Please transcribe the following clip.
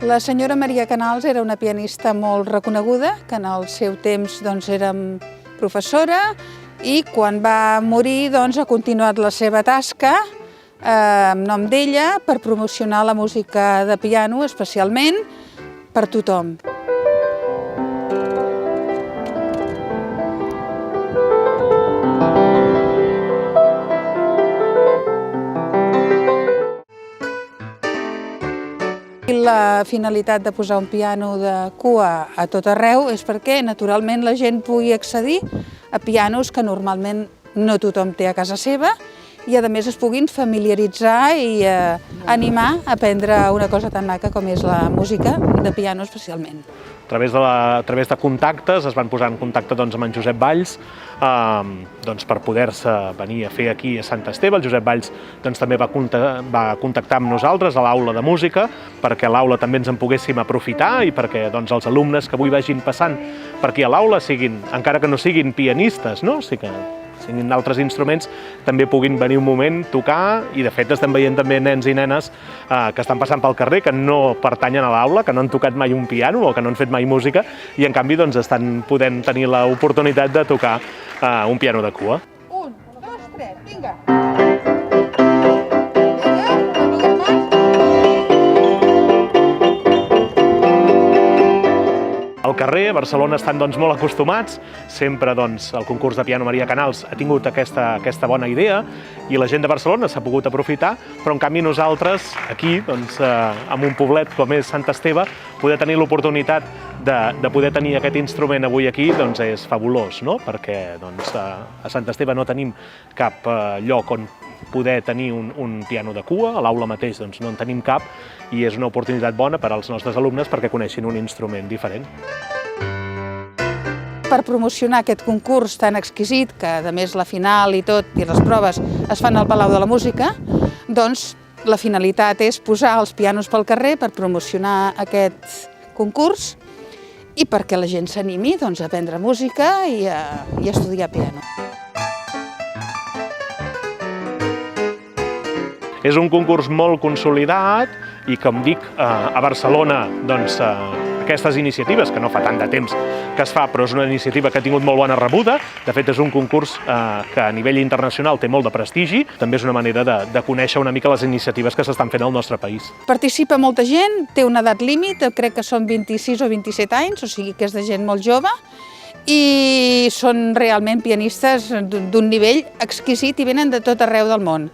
La senyora Maria Canals era una pianista molt reconeguda, que en el seu temps era professora, i quan va morir ha continuat la seva tasca en nom d'ella per promocionar la música de piano, especialment per tothom. La finalitat de posar un piano de cua a tot arreu és perquè, naturalment, la gent pugui accedir a pianos que normalment no tothom té a casa seva i, a més, es puguin familiaritzar i animar a aprendre una cosa tan maca com és la música de piano, especialment. A través de contactes es van posar en contacte amb en Josep Valls per poder-se venir a fer aquí a Sant Esteve. El Josep Valls també va contactar amb nosaltres a l'aula de música perquè a l'aula també ens en poguéssim aprofitar i perquè els alumnes que avui vagin passant per aquí a l'aula, encara que no siguin pianistes, siguin d'altres instruments, també puguin venir un moment, tocar, i de fet estem veient també nens i nenes que estan passant pel carrer, que no pertanyen a l'aula, que no han tocat mai un piano o que no han fet mai música, i en canvi estan podent tenir l'oportunitat de tocar un piano de cua. 1, 2, 3, vinga! Al carrer, a Barcelona estan molt acostumats, sempre el concurs de piano Maria Canals ha tingut aquesta bona idea i la gent de Barcelona s'ha pogut aprofitar, però en canvi nosaltres aquí, en un poblet com és Sant Esteve, poder tenir l'oportunitat de poder tenir aquest instrument avui aquí és fabulós, perquè a Sant Esteve no tenim cap lloc on poder tenir un piano de cua, a l'aula mateix no en tenim cap, i és una oportunitat bona per als nostres alumnes perquè coneixin un instrument diferent. Per promocionar aquest concurs tan exquisit, que a més la final i tot, i les proves es fan al Palau de la Música, la finalitat és posar els pianos pel carrer per promocionar aquest concurs i perquè la gent s'animi a aprendre música i a estudiar piano. És un concurs molt consolidat i, com dic, a Barcelona aquestes iniciatives, que no fa tant de temps que es fa, però és una iniciativa que ha tingut molt bona rebuda. De fet, és un concurs que a nivell internacional té molt de prestigi. També és una manera de conèixer una mica les iniciatives que s'estan fent al nostre país. Participa molta gent, té una edat límit, crec que són 26 o 27 anys, o sigui que és de gent molt jove, i són realment pianistes d'un nivell exquisit i venen de tot arreu del món.